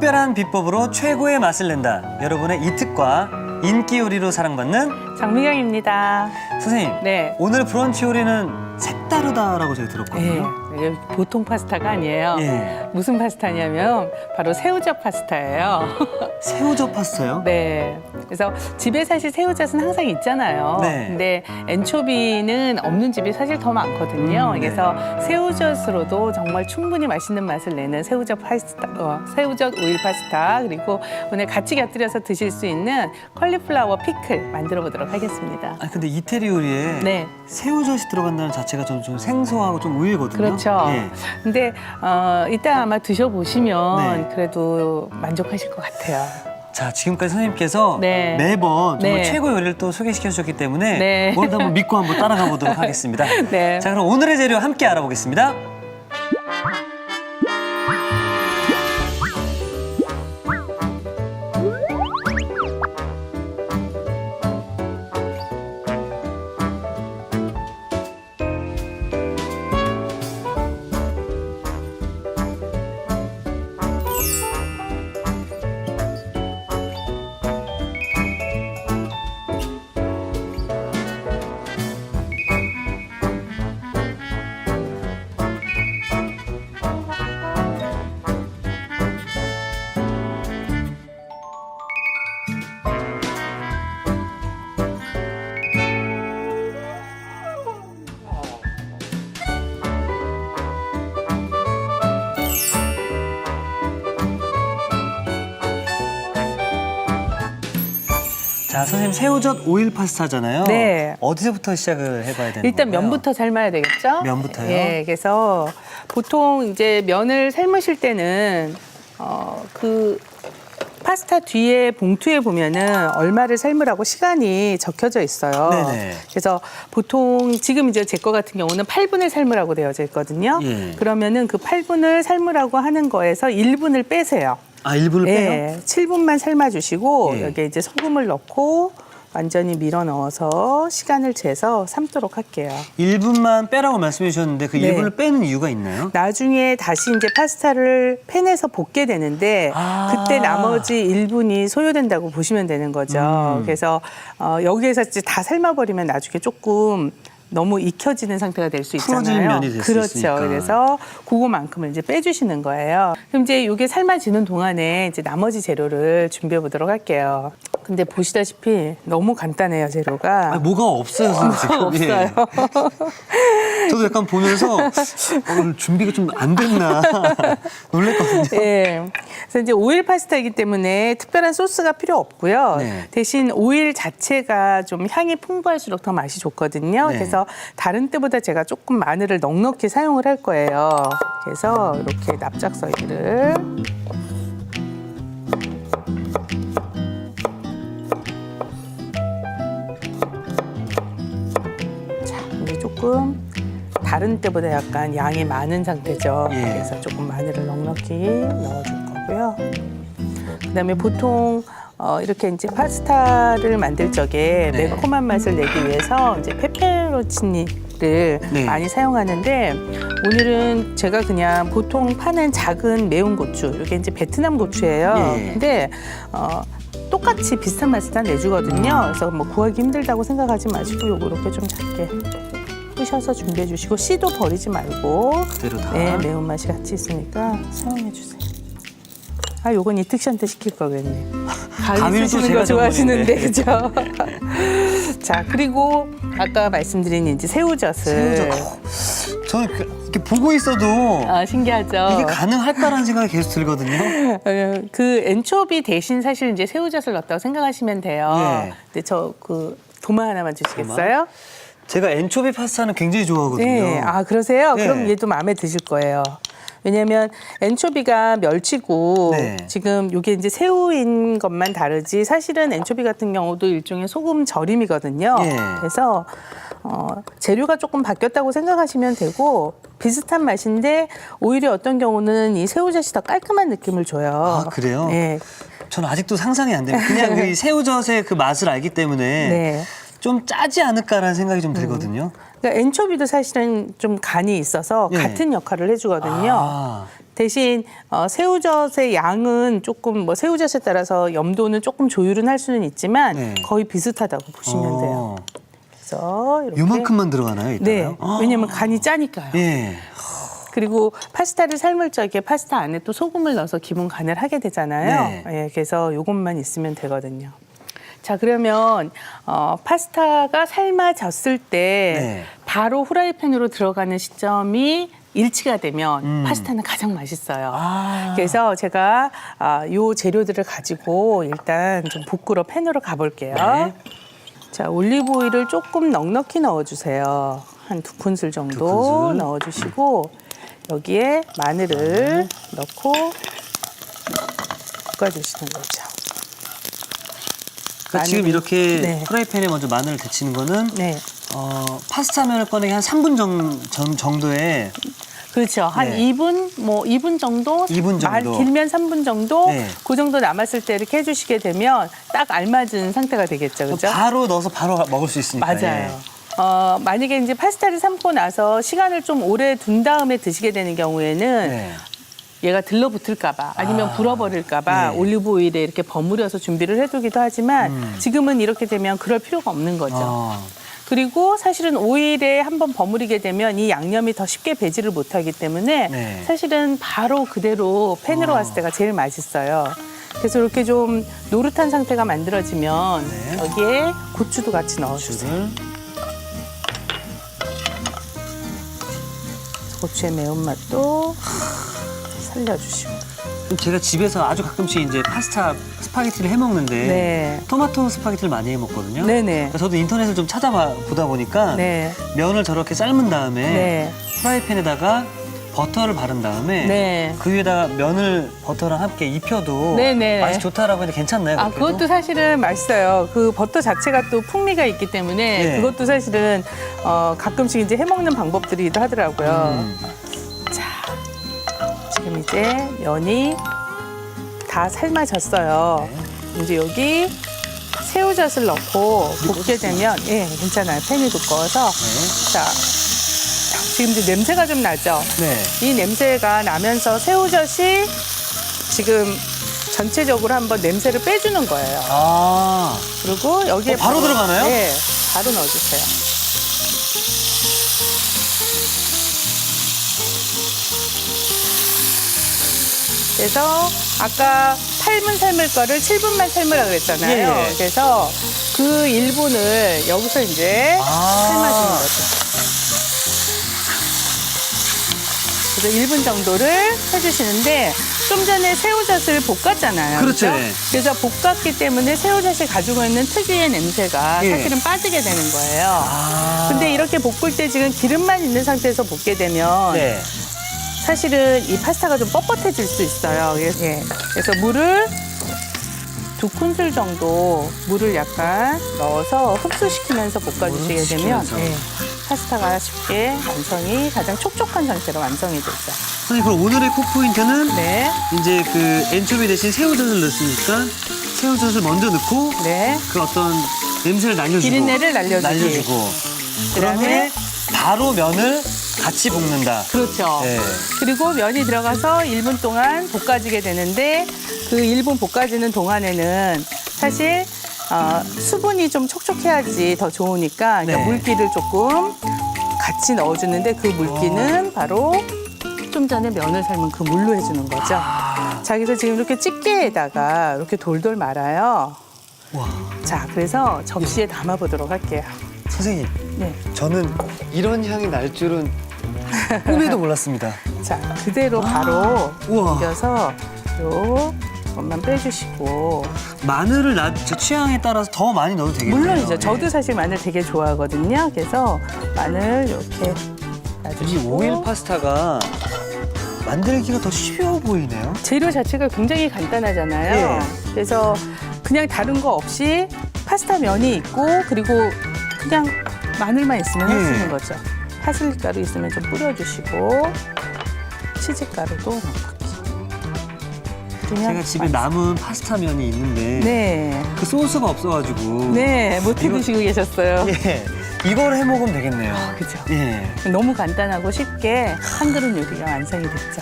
특별한 비법으로 최고의 맛을 낸다. 여러분의 이특과 인기 요리로 사랑받는 장미경입니다. 선생님. 네. 오늘 브런치 요리는 색다르다라고 제가 들었거든요. 이게 보통 파스타가 아니에요. 예. 무슨 파스타냐면 바로 새우젓 파스타예요. 새우젓 파스타요? 네. 그래서 집에 사실 새우젓은 항상 있잖아요. 네. 근데 엔초비는 없는 집이 사실 더 많거든요. 네. 그래서 새우젓으로도 정말 충분히 맛있는 맛을 내는 새우젓 파스타, 새우젓 오일 파스타, 그리고 오늘 같이 곁들여서 드실 수 있는 컬리플라워 피클 만들어 보도록 하겠습니다. 아니 근데 이태리 요리에 네. 새우젓이 들어간다는 자체가 저는 좀 생소하고 좀 의외거든요. 그렇죠. 예. 근데 이따 아마 드셔보시면 네. 그래도 만족하실 것 같아요. 자, 지금까지 선생님께서 네. 매번 정말 네. 최고 요리를 또 소개시켜 주셨기 때문에 네. 오늘도 한번 믿고 한번 따라가 보도록 하겠습니다. 네. 자, 그럼 오늘의 재료 함께 알아보겠습니다. 자, 선생님 새우젓 오일 파스타잖아요. 네. 어디서부터 시작을 해봐야 되는 일단 건가요? 면부터 삶아야 되겠죠? 면부터요? 예, 그래서 보통 이제 면을 삶으실 때는 그 파스타 뒤에 봉투에 보면은 얼마를 삶으라고 시간이 적혀져 있어요. 네네. 그래서 보통 지금 이제 제 거 같은 경우는 8분을 삶으라고 되어져 있거든요. 예. 그러면은 그 8분을 삶으라고 하는 거에서 1분을 빼세요. 아, 1분을 빼요? 예, 7분만 삶아주시고 예. 여기에 이제 소금을 넣고 완전히 밀어 넣어서 시간을 재서 삶도록 할게요. 1분만 빼라고 말씀해 주셨는데 그 네. 1분을 빼는 이유가 있나요? 나중에 다시 이제 파스타를 팬에서 볶게 되는데 그때 나머지 1분이 소요된다고 보시면 되는 거죠. 그래서 여기에서 이제 다 삶아버리면 나중에 조금 너무 익혀지는 상태가 될 수 있잖아요. 풀어질 면이 될 수 그렇죠. 있으니까. 그래서 그거만큼을 이제 빼주시는 거예요. 그럼 이제 이게 삶아지는 동안에 이제 나머지 재료를 준비해 보도록 할게요. 근데 보시다시피 너무 간단해요, 재료가. 아, 뭐가 없어요, 선생님. 지금. 예. 없어요. 저도 약간 보면서 오늘 준비가 좀 안 됐나 놀랬거든요. 예. 그래서 이제 오일 파스타이기 때문에 특별한 소스가 필요 없고요. 네. 대신 오일 자체가 좀 향이 풍부할수록 더 맛이 좋거든요. 네. 그래서 다른 때보다 제가 조금 마늘을 넉넉히 사용을 할 거예요. 그래서 이렇게 납작서기를 자, 이제 조금 다른 때보다 약간 양이 많은 상태죠. 예. 그래서 조금 마늘을 넉넉히 넣어줄 거고요. 그다음에 보통 이렇게 이제 파스타를 만들 적에 네. 매콤한 맛을 내기 위해서 이제 페페로치니를 네. 많이 사용하는데 오늘은 제가 그냥 보통 파는 작은 매운 고추, 이게 이제 베트남 고추예요. 예. 근데 똑같이 비슷한 맛을 다 내주거든요. 그래서 뭐 구하기 힘들다고 생각하지 마시고 요거 이렇게 좀 작게 부셔서 준비해 주시고 씨도 버리지 말고 그대로 다. 네, 매운맛이 같이 있으니까 사용해 주세요. 아, 요건 이특 씨한테 시킬 걸 그랬네. 가위는 또 쓰시는 제가 거 좋아하시는데, 전문인데. 그죠? 자, 그리고 아까 말씀드린 이제 새우젓을. 새우젓. 저는 이렇게 보고 있어도 아, 신기하죠? 이게 가능할까라는 생각이 계속 들거든요. 그 엔초비 대신 사실 이제 새우젓을 넣었다고 생각하시면 돼요. 예. 근데 저 그 도마 하나만 주시겠어요? 제가 엔초비 파스타는 굉장히 좋아하거든요. 네. 아, 그러세요? 네. 그럼 얘도 마음에 드실 거예요. 왜냐면 엔초비가 멸치고 네. 지금 이게 이제 새우인 것만 다르지 사실은 엔초비 같은 경우도 일종의 소금 절임이거든요. 예. 그래서 재료가 조금 바뀌었다고 생각하시면 되고 비슷한 맛인데 오히려 어떤 경우는 이 새우젓이 더 깔끔한 느낌을 줘요. 아, 그래요? 네. 저는 아직도 상상이 안 돼요. 그냥 이 새우젓의 그 맛을 알기 때문에 네. 좀 짜지 않을까라는 생각이 좀 들거든요. 그러니까 엔초비도 사실은 좀 간이 있어서 예. 같은 역할을 해주거든요. 아. 대신 새우젓의 양은 조금 뭐 새우젓에 따라서 염도는 조금 조율은 할 수는 있지만 네. 거의 비슷하다고 보시면 돼요. 그래서 이렇게 요만큼만 들어가나요, 네, 이따가요? 왜냐면 간이 짜니까요. 예. 그리고 파스타를 삶을 적에 파스타 안에 또 소금을 넣어서 기본 간을 하게 되잖아요. 네. 예, 그래서 이것만 있으면 되거든요. 자, 그러면 파스타가 삶아졌을 때 네. 바로 후라이팬으로 들어가는 시점이 일치가 되면 파스타는 가장 맛있어요. 그래서 제가 요 재료들을 가지고 일단 좀 볶으러 팬으로 가볼게요. 네. 자, 올리브 오일을 조금 넉넉히 넣어주세요. 한 2큰술 정도 두 큰술. 넣어주시고 여기에 마늘을 넣고 볶아주시는 거죠. 그러니까 지금 이렇게 네. 프라이팬에 먼저 마늘을 데치는 거는 네, 파스타면을 꺼내기 한 3분 정도에 그렇죠. 한 네. 2분 정도? 2분 정도. 말 길면 3분 정도? 네. 그 정도 남았을 때 이렇게 해주시게 되면 딱 알맞은 상태가 되겠죠. 그렇죠? 바로 넣어서 바로 먹을 수 있으니까. 맞아요. 만약에 이제 파스타를 삶고 나서 시간을 좀 오래 둔 다음에 드시게 되는 경우에는 네. 얘가 들러붙을까봐 아니면 불어버릴까봐 네. 올리브 오일에 이렇게 버무려서 준비를 해두기도 하지만 지금은 이렇게 되면 그럴 필요가 없는 거죠. 그리고 사실은 오일에 한번 버무리게 되면 이 양념이 더 쉽게 배지를 못하기 때문에 네. 사실은 바로 그대로 팬으로 왔을 때가 제일 맛있어요. 그래서 이렇게 좀 노릇한 상태가 만들어지면 네. 여기에 고추도 같이 넣어주세요. 고추를 고추의 매운맛도 살려주시고. 제가 집에서 아주 가끔씩 이제 파스타 스파게티를 해 먹는데 네. 토마토 스파게티를 많이 해 먹거든요. 네네. 저도 인터넷을 좀 찾아보다 보니까 네. 면을 저렇게 삶은 다음에 네. 프라이팬에다가 버터를 바른 다음에 네. 그 위에다가 면을 버터랑 함께 입혀도 네네. 맛이 좋다라고 했는데 괜찮나요? 아, 그렇게도? 그것도 사실은 맛있어요. 그 버터 자체가 또 풍미가 있기 때문에 네. 그것도 사실은 가끔씩 이제 해먹는 방법들이기도 하더라고요. 자, 지금 이제 면이 다 삶아졌어요. 이제 여기 새우젓을 넣고 볶게 되면 예, 괜찮아요. 팬이 두꺼워서 네. 자, 지금 이제 냄새가 좀 나죠. 네. 이 냄새가 나면서 새우젓이 지금 전체적으로 한번 냄새를 빼주는 거예요. 아, 그리고 여기에 바로 들어가나요? 네, 바로 넣어주세요. 그래서 아까 8분 삶을 거를 7분만 삶으라 그랬잖아요. 예, 예. 그래서 그 1분을 여기서 이제 삶아주는 거죠. 그래서 1분 정도를 해주시는데 좀 전에 새우젓을 볶았잖아요. 그렇죠. 그렇죠? 그래서 볶았기 때문에 새우젓이 가지고 있는 특유의 냄새가 예. 사실은 빠지게 되는 거예요. 아. 근데 이렇게 볶을 때 지금 기름만 있는 상태에서 볶게 되면 네. 사실은 이 파스타가 좀 뻣뻣해질 수 있어요. 예. 그래서 물을 2큰술 정도 물을 약간 넣어서 흡수시키면서 볶아주시게 되면 흡수시키면서. 예, 파스타가 쉽게 완성이 가장 촉촉한 상태로 완성이 되죠. 선생님, 그럼 오늘의 콕 포인트는 네, 이제 그 엔초비 대신 새우젓을 넣었으니까 새우젓을 먼저 넣고 네. 그 어떤 냄새를 날려주고 비린내를 날려주기. 그다음에 그다음에 바로 면을 같이 볶는다. 그렇죠. 네. 그리고 면이 들어가서 1분 동안 볶아지게 되는데 그 1분 볶아지는 동안에는 사실 수분이 좀 촉촉해야지 더 좋으니까 그러니까 네. 물기를 조금 같이 넣어주는데 그 물기는 바로 좀 전에 면을 삶은 그 물로 해주는 거죠. 자, 그래서 지금 이렇게 집게에다가 이렇게 돌돌 말아요. 와, 자, 그래서 접시에 담아보도록 할게요. 선생님, 네. 저는 이런 향이 날 줄은 꿈에도 몰랐습니다. 자, 그대로 바로 우와. 옮겨서 요 것만 빼주시고 마늘을 제 취향에 따라서 더 많이 넣어도 되겠네요. 물론이죠. 예. 저도 사실 마늘 되게 좋아하거든요. 그래서 마늘 이렇게 이 놔주시고 오일 파스타가 만들기가 더 쉬워 보이네요. 재료 자체가 굉장히 간단하잖아요. 예. 그래서 그냥 다른 거 없이 파스타 면이 있고 그리고 그냥 마늘만 있으면 할 수 예. 있는 거죠. 파슬리 가루 있으면 좀 뿌려주시고 치즈 가루도 넣고. 제가 집에 남은 파스타 면이 있는데 네. 그 소스가 없어가지고 네, 못 이거- 해드시고 계셨어요. 예, 이걸 해 먹으면 되겠네요. 그죠? 예. 너무 간단하고 쉽게 한 그릇 요리가 완성이 됐죠.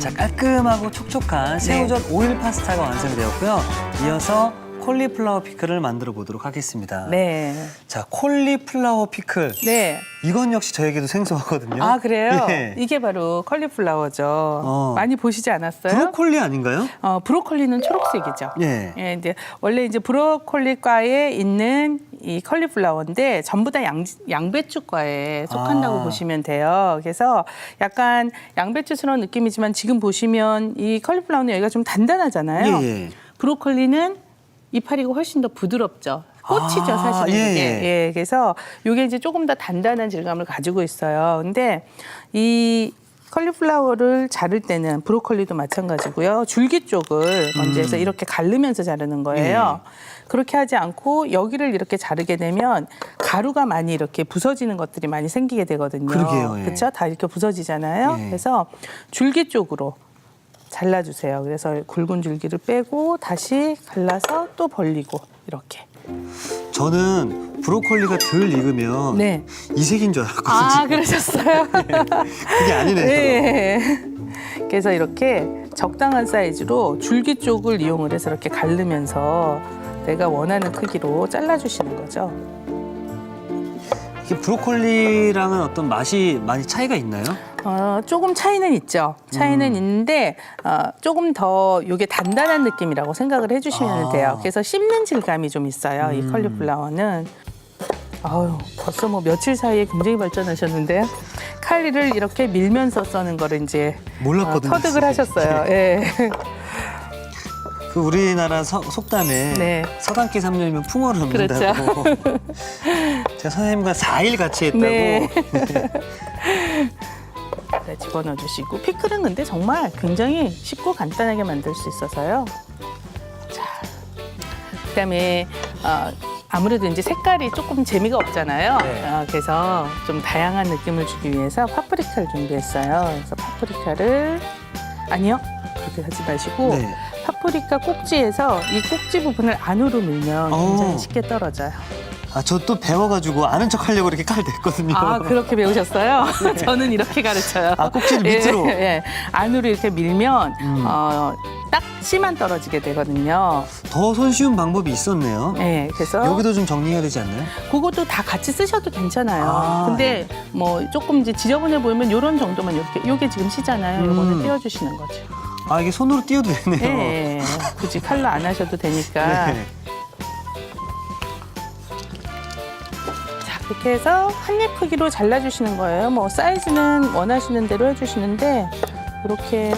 자, 깔끔하고 촉촉한 새우젓 오일 파스타가 완성이 되었고요. 이어서 콜리플라워 피클을 만들어 보도록 하겠습니다. 네. 자, 콜리플라워 피클. 네. 이건 역시 저에게도 생소하거든요. 아, 그래요? 예. 이게 바로 컬리플라워죠. 많이 보시지 않았어요? 브로콜리 아닌가요? 브로콜리는 초록색이죠. 예. 예, 이제 원래 이제 브로콜리과에 있는 이 컬리플라워인데 전부 다 양배추과에 속한다고 아. 보시면 돼요. 그래서 약간 양배추스러운 느낌이지만 지금 보시면 이 컬리플라워는 여기가 좀 단단하잖아요. 예. 브로콜리는 이파리가 훨씬 더 부드럽죠. 꽃이죠, 아, 사실은 예, 이게. 예. 예, 그래서 이게 이제 조금 더 단단한 질감을 가지고 있어요. 근데 이 컬리플라워를 자를 때는 브로콜리도 마찬가지고요. 줄기 쪽을 먼저 해서 이렇게 가르면서 자르는 거예요. 그렇게 하지 않고 여기를 이렇게 자르게 되면 가루가 많이 이렇게 부서지는 것들이 많이 생기게 되거든요. 그러게요, 예. 그렇죠? 다 이렇게 부서지잖아요. 예. 그래서 줄기 쪽으로 잘라주세요. 그래서 굵은 줄기를 빼고 다시 갈라서 또 벌리고 이렇게. 저는 브로콜리가 덜 익으면 네. 이색인 줄 알았거든요. 아, 그러셨어요? 그게 아니네요. 네. 그래서 이렇게 적당한 사이즈로 줄기 쪽을 이용을 해서 이렇게 가르면서 내가 원하는 크기로 잘라주시는 거죠. 이게 브로콜리랑은 어떤 맛이 많이 차이가 있나요? 조금 차이는 있죠. 차이는 있는데 조금 더 이게 단단한 느낌이라고 생각을 해주시면 돼요. 그래서 씹는 질감이 좀 있어요. 이 컬리플라워는. 아유, 벌써 뭐 며칠 사이에 굉장히 발전하셨는데요. 칼리를 이렇게 밀면서 써는 거를 이제 몰랐거든요. 터득을 하셨어요. 예. 그 우리나라 속담에 네. 서당끼 3년이면 풍어를 읊는다고. 제가 선생님과 4일 같이 했다고. 네. 네, 집어넣어 주시고 피클은 근데 정말 굉장히 쉽고 간단하게 만들 수 있어서요. 자, 그다음에 아무래도 이제 색깔이 조금 재미가 없잖아요. 네. 그래서 좀 다양한 느낌을 주기 위해서 파프리카를 준비했어요. 그래서 파프리카를 아니요, 그렇게 하지 마시고 네. 파프리카 꼭지에서 이 꼭지 부분을 안으로 밀면 굉장히 쉽게 떨어져요. 아, 저 또 배워가지고 아는 척 하려고 이렇게 칼 댔거든요. 아, 그렇게 배우셨어요? 저는 이렇게 가르쳐요. 아, 꼭지를 밑으로? 예, 예. 안으로 이렇게 밀면 딱 씨만 떨어지게 되거든요. 더 손쉬운 방법이 있었네요. 예, 그래서 여기도 좀 정리해야 되지 않나요? 그것도 다 같이 쓰셔도 괜찮아요. 아, 근데 뭐 조금 이제 지저분해 보이면 이런 정도만 이렇게, 요게 지금 씨잖아요. 요거는 띄워주시는 거죠. 아, 이게 손으로 띄워도 되네요. 예, 굳이 칼로 안 하셔도 되니까. 네. 자, 그렇게 해서 한 입 크기로 잘라주시는 거예요. 뭐 사이즈는 원하시는 대로 해주시는데 이렇게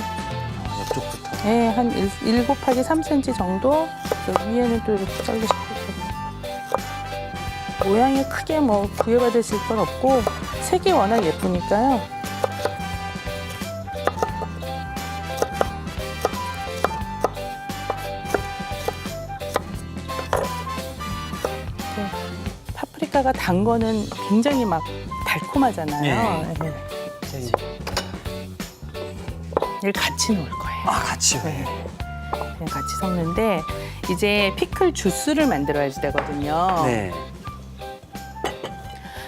옆쪽부터. 네, 한 1 곱하기 3cm 정도. 위에는 또 이렇게 자르시고 모양이 크게 뭐 구애받으실 건 없고 색이 워낙 예쁘니까요. 파프리카가 단 거는 굉장히 막 달콤하잖아요. 네. 이걸 같이 넣을 거예요. 아, 같이요? 네. 그냥 같이 섞는데 이제 피클 주스를 만들어야지 되거든요. 네.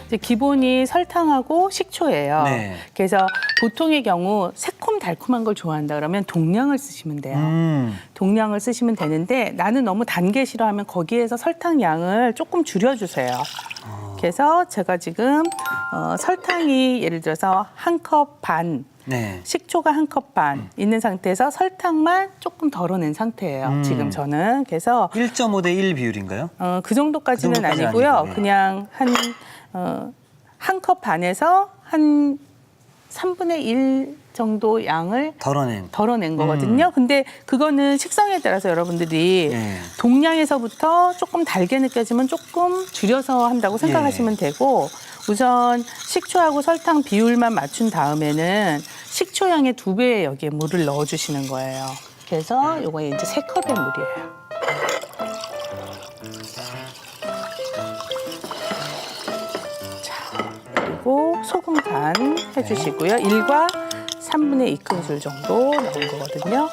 이제 기본이 설탕하고 식초예요. 네. 그래서 보통의 경우 새콤달콤한 걸 좋아한다 그러면 동량을 쓰시면 돼요. 동량을 쓰시면 되는데 나는 너무 단 게 싫어하면 거기에서 설탕 양을 조금 줄여주세요. 그래서 제가 지금 설탕이 예를 들어서 1컵 반, 네. 식초가 1컵 반 있는 상태에서 설탕만 조금 덜어낸 상태예요. 지금 저는. 그래서 1.5 대 1 비율인가요? 그 정도까지는 그 정도까지는 아니고요. 아니고, 네. 그냥 한 컵 반에서 한 3분의 1 정도 양을 덜어낸 거거든요. 근데 그거는 식성에 따라서 여러분들이 네. 동량에서부터 조금 달게 느껴지면 조금 줄여서 한다고 생각하시면 되고 우선 식초하고 설탕 비율만 맞춘 다음에는 식초 양의 2배 여기에 물을 넣어주시는 거예요. 그래서 이거 이제 3컵의 물이에요. 그리고 소금 간. 반 해주시고요. 1과 3분의 2큰술 정도 넣은 거거든요.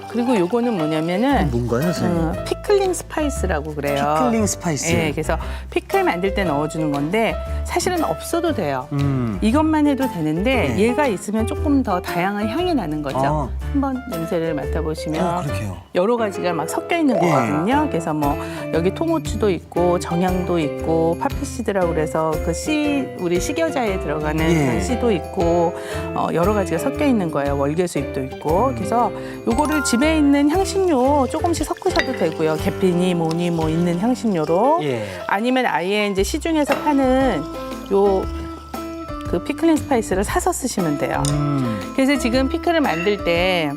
그리고 요거는 뭐냐면은 뭔가요, 선생님? 피클링 스파이스라고 그래요. 피클링 스파이스. 네, 그래서 피클 만들 때 넣어주는 건데 사실은 없어도 돼요. 음. 이것만 해도 되는데 네. 얘가 있으면 조금 더 다양한 향이 나는 거죠. 한번 냄새를 맡아보시면 그렇게요. 여러 가지가 막 섞여 있는 예. 거거든요. 그래서 뭐 여기 토모츠도 있고 정향도 있고 파피시드라고 그래서 그 씨 우리 식여자에 들어가는 예. 그런 씨도 있고 여러 가지가 섞여 있는 거예요. 월계수잎도 있고. 그래서 요거를 집에 있는 향신료 조금씩 섞으셔도 되고요. 계피니 뭐니 뭐 있는 향신료로 예. 아니면 아예 이제 시중에서 파는 요 그 피클링 스파이스를 사서 쓰시면 돼요. 그래서 지금 피클을 만들 때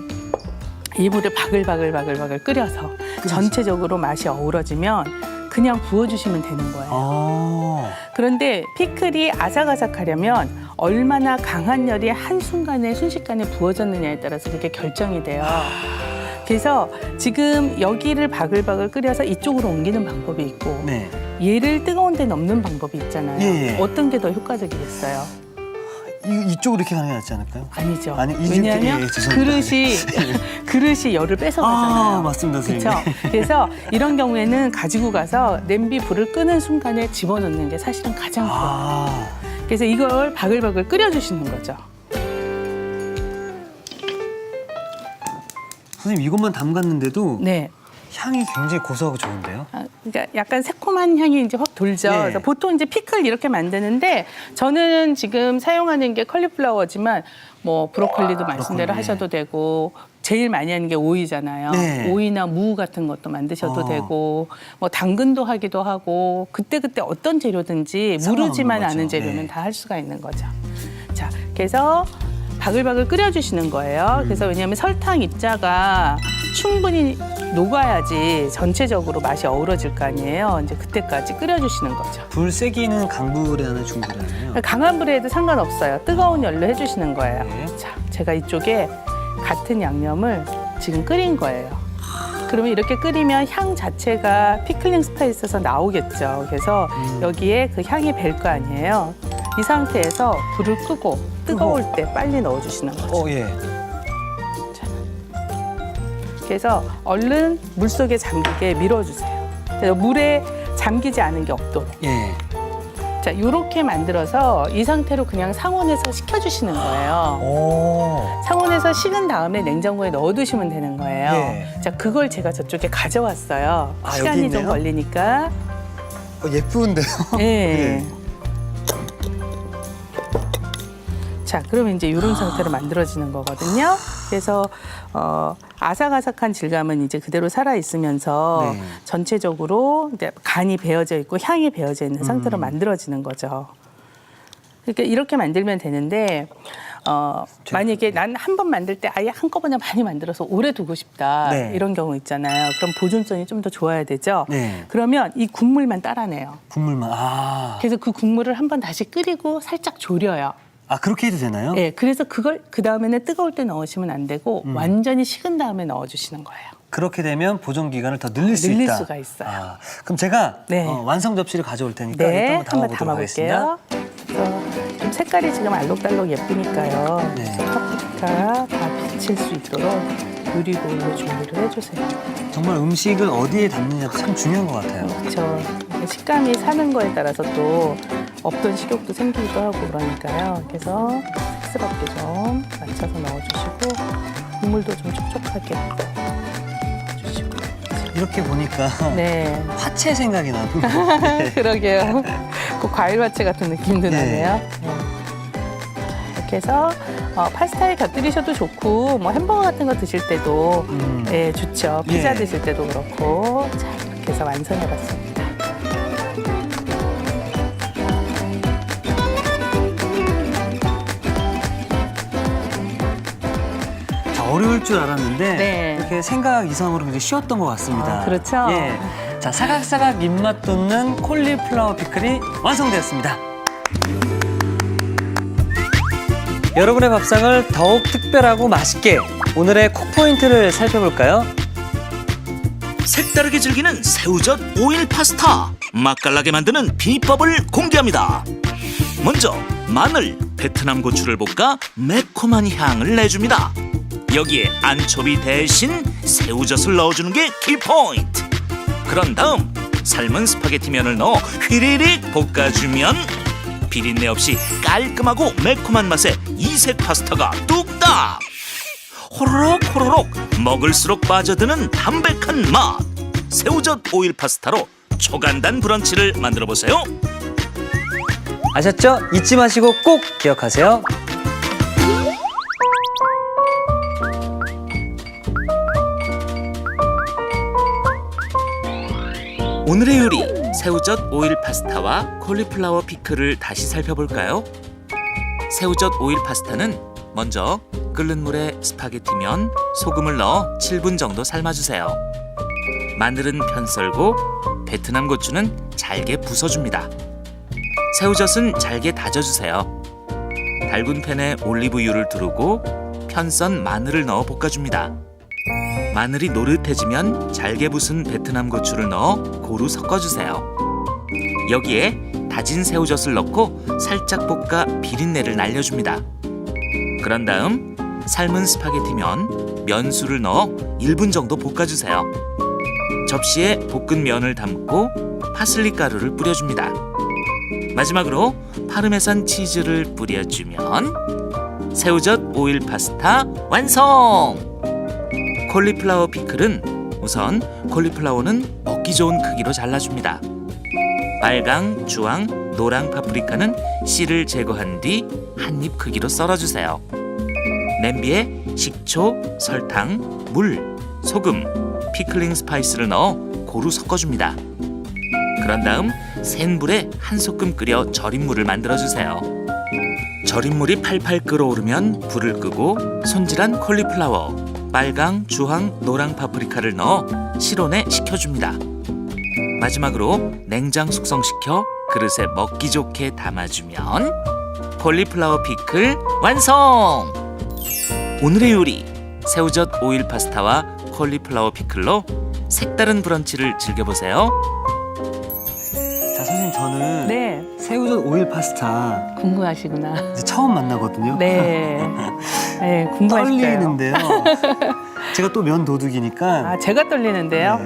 이 물을 바글바글 끓여서 전체적으로 맛이 어우러지면 그냥 부어주시면 되는 거예요. 그런데 피클이 아삭아삭하려면 얼마나 강한 열이 한순간에 순식간에 부어졌느냐에 따라서 그게 결정이 돼요. 그래서 지금 여기를 바글바글 끓여서 이쪽으로 옮기는 방법이 있고 네. 얘를 뜨거운 데 넣는 방법이 있잖아요. 예. 어떤 게 더 효과적이겠어요? 이쪽으로 이렇게 가는 게 낫지 않을까요? 아니죠. 아니, 왜냐하면 예, 죄송합니다. 그릇이 열을 뺏어가잖아요. 맞습니다, 선생님. 그렇죠. 그래서 이런 경우에는 가지고 가서 냄비 불을 끄는 순간에 집어넣는 게 사실은 가장 좋아요. 그래서 이걸 바글바글 끓여주시는 거죠. 선생님, 이것만 담갔는데도 네. 향이 굉장히 고소하고 좋은데요? 그러니까 약간 새콤한 향이 이제 확 돌죠. 네. 그래서 보통 이제 피클 이렇게 만드는데 저는 지금 사용하는 게 컬리플라워지만 뭐 브로콜리도 말씀대로 브로콜리. 하셔도 되고 제일 많이 하는 게 오이잖아요. 네. 오이나 무 같은 것도 만드셔도 되고 뭐 당근도 하기도 하고 그때그때 어떤 재료든지 무르지만 상관없는 않은 거죠. 재료는 네. 다 할 수가 있는 거죠. 자, 그래서 바글바글 끓여주시는 거예요. 그래서 왜냐하면 설탕 입자가 충분히 녹아야지 전체적으로 맛이 어우러질 거 아니에요. 이제 그때까지 끓여주시는 거죠. 불 세기는 강불에 하나요, 중불에 하나요? 강한 불에 해도 상관없어요. 뜨거운 열로 해주시는 거예요. 네. 자, 제가 이쪽에 같은 양념을 지금 끓인 거예요. 그러면 이렇게 끓이면 향 자체가 피클링 스파이스에서 나오겠죠. 그래서 여기에 그 향이 벨 거 아니에요. 이 상태에서 불을 끄고 뜨거울 때 빨리 넣어주시는 거죠. 예. 그래서 얼른 물속에 잠기게 밀어주세요. 그래서 물에 잠기지 않은 게 없도록. 예. 자, 이렇게 만들어서 이 상태로 그냥 상온에서 식혀주시는 거예요. 오. 상온에서 식은 다음에 냉장고에 넣어두시면 되는 거예요. 예. 자, 그걸 제가 저쪽에 가져왔어요. 아, 시간이 여기 좀 있네요? 걸리니까. 예쁜데요? 네. 자, 그러면 이제 이런 상태로 만들어지는 거거든요. 그래서 아삭아삭한 질감은 이제 그대로 살아 있으면서 네. 전체적으로 이제 간이 배어져 있고 향이 배어져 있는 상태로 만들어지는 거죠. 그러니까 이렇게 만들면 되는데 만약에 난 한 번 만들 때 아예 한꺼번에 많이 만들어서 오래 두고 싶다 네. 이런 경우 있잖아요. 그럼 보존성이 좀 더 좋아야 되죠. 네. 그러면 이 국물만 따라내요. 국물만. 그래서 그 국물을 한 번 다시 끓이고 살짝 졸여요. 그렇게 해도 되나요? 네, 그래서 그걸 그 다음에는 뜨거울 때 넣으시면 안 되고 완전히 식은 다음에 넣어주시는 거예요. 그렇게 되면 보존 기간을 더 늘릴 수 늘릴 있다. 수가 있어요. 그럼 제가 네. 완성 접시를 가져올 테니까 네, 일단 한번 담아보도록 하겠습니다. 담아볼게요. 그래서 좀 색깔이 지금 알록달록 예쁘니까요. 네. 그래서 파프리카 다 비칠 수 있도록 유리볼로 준비를 해주세요. 정말 음식을 어디에 담느냐가 참 중요한 것 같아요. 그렇죠. 식감이 사는 거에 따라서 또 없던 식욕도 생기기도 하고 그러니까요. 그래서 색스럽게 좀 맞춰서 넣어주시고 국물도 좀 촉촉하게 넣어주시고. 이렇게 보니까 네. 화채 생각이 나는. 그러게요. 그 과일 화채 같은 느낌도 네. 나네요. 네. 이렇게 해서 파스타에 곁들이셔도 좋고 뭐 햄버거 같은 거 드실 때도 예, 좋죠. 피자 예. 드실 때도 그렇고. 자, 이렇게 해서 완성해봤습니다. 어려울 줄 알았는데 네. 이렇게 생각 이상으로 굉장히 쉬웠던 것 같습니다. 그렇죠. 예. 자, 사각사각 입맛 돋는 콜리플라워 피클이 완성되었습니다. 여러분의 밥상을 더욱 특별하고 맛있게 오늘의 콕포인트를 살펴볼까요? 색다르게 즐기는 새우젓 오일 파스타. 맛깔나게 만드는 비법을 공개합니다. 먼저 마늘, 베트남 고추를 볶아 매콤한 향을 내줍니다. 여기에 안초비 대신 새우젓을 넣어주는 게 키포인트. 그런 다음 삶은 스파게티면을 넣어 휘리릭 볶아주면 비린내 없이 깔끔하고 매콤한 맛의 이색 파스타가 뚝딱! 호로록 호로록 먹을수록 빠져드는 담백한 맛! 새우젓 오일 파스타로 초간단 브런치를 만들어보세요. 아셨죠? 잊지 마시고 꼭 기억하세요. 오늘의 요리 새우젓 오일 파스타와 콜리플라워 피클을 다시 살펴볼까요? 새우젓 오일 파스타는 먼저 끓는 물에 스파게티면, 소금을 넣어 7분 정도 삶아주세요. 마늘은 편 썰고 베트남 고추는 잘게 부숴줍니다. 새우젓은 잘게 다져주세요. 달군 팬에 올리브유를 두르고 편 썬 마늘을 넣어 볶아줍니다. 마늘이 노릇해지면 잘게 부순 베트남 고추를 넣어 고루 섞어주세요. 여기에 다진 새우젓을 넣고 살짝 볶아 비린내를 날려줍니다. 그런 다음 삶은 스파게티면, 면수를 넣어 1분 정도 볶아주세요. 접시에 볶은 면을 담고 파슬리 가루를 뿌려줍니다. 마지막으로 파르메산 치즈를 뿌려주면 새우젓 오일 파스타 완성! 콜리플라워 피클은 우선 콜리플라워는 먹기 좋은 크기로 잘라줍니다. 빨강, 주황, 노랑 파프리카는 씨를 제거한 뒤 한 입 크기로 썰어주세요. 냄비에 식초, 설탕, 물, 소금, 피클링 스파이스를 넣어 고루 섞어줍니다. 그런 다음 센 불에 한 소끔 끓여 절임물을 만들어주세요. 절임물이 팔팔 끓어오르면 불을 끄고 손질한 콜리플라워, 빨강, 주황, 노랑 파프리카를 넣어 실온에 식혀줍니다. 마지막으로 냉장 숙성시켜 그릇에 먹기 좋게 담아주면 콜리플라워 피클 완성! 오늘의 요리 새우젓 오일 파스타와 콜리플라워 피클로 색다른 브런치를 즐겨보세요. 자, 선생님 저는 네, 새우젓 오일 파스타 궁금하시구나. 이제 처음 만나거든요. 네, 네, 궁금하실까요? 떨리는데요. 제가 또 면 도둑이니까 아, 제가 떨리는데요. 네,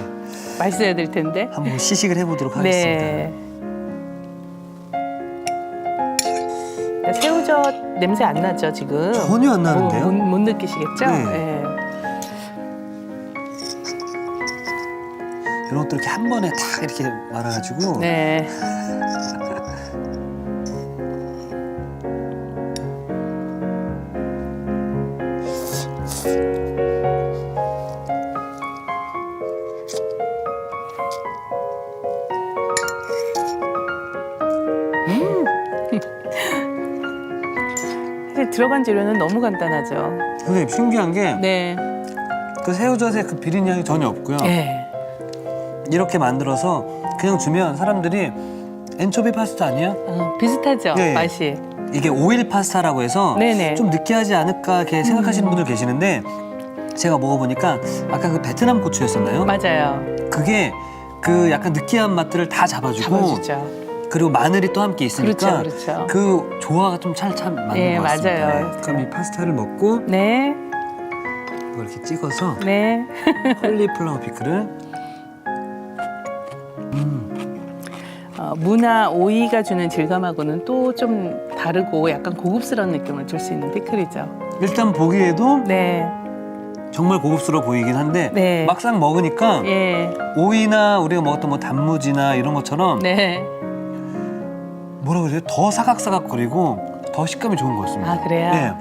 맛있어야 될 텐데. 한번 시식을 해보도록 하겠습니다. 네. 새우젓 냄새 안 나죠 지금? 전혀 안 나는데요? 못 느끼시겠죠? 네. 네. 이런 것들 이렇게 한 번에 탁 이렇게 말아가지고 네. 사실 들어간 재료는 너무 간단하죠. 선생님 신기한 게 그 네. 새우젓에 그 비린 향이 전혀 없고요. 네. 이렇게 만들어서 그냥 주면 사람들이 엔초비 파스타 아니야? 비슷하죠 네. 맛이. 이게 오일 파스타라고 해서 네네. 좀 느끼하지 않을까 이렇게 생각하시는 분들 계시는데 제가 먹어보니까 아까 그 베트남 고추였었나요? 맞아요. 그게 그 약간 느끼한 맛들을 다 잡아주고 잡아주죠. 그리고 마늘이 또 함께 있으니까 그렇죠. 그 조화가 좀 참 맞는 네, 것 같습니다. 맞아요. 네. 그럼 이 파스타를 먹고 네. 이걸 이렇게 찍어서 네. 콜리플라워 피클을 무나 오이가 주는 질감하고는 또 좀 다르고 약간 고급스러운 느낌을 줄 수 있는 피클이죠. 일단 보기에도 네. 정말 고급스러워 보이긴 한데 네. 막상 먹으니까 예. 오이나 우리가 먹었던 뭐 단무지나 이런 것처럼 네. 뭐라 그러죠? 더 사각사각거리고 더 식감이 좋은 것 같습니다. 아, 그래요? 네.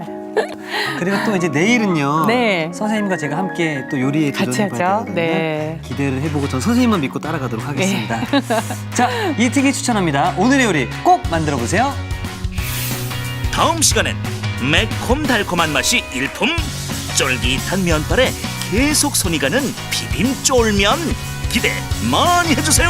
그리고 또 이제 내일은요. 네. 선생님과 제가 함께 또 요리에 같이 도전해볼 하죠. 거거든요. 네. 기대를 해보고 전 선생님만 믿고 따라가도록 하겠습니다. 자, 이특이 추천합니다. 오늘의 요리 꼭 만들어보세요. 다음 시간엔 매콤달콤한 맛이 일품, 쫄깃한 면발에 계속 손이 가는 비빔 쫄면 기대 많이 해주세요.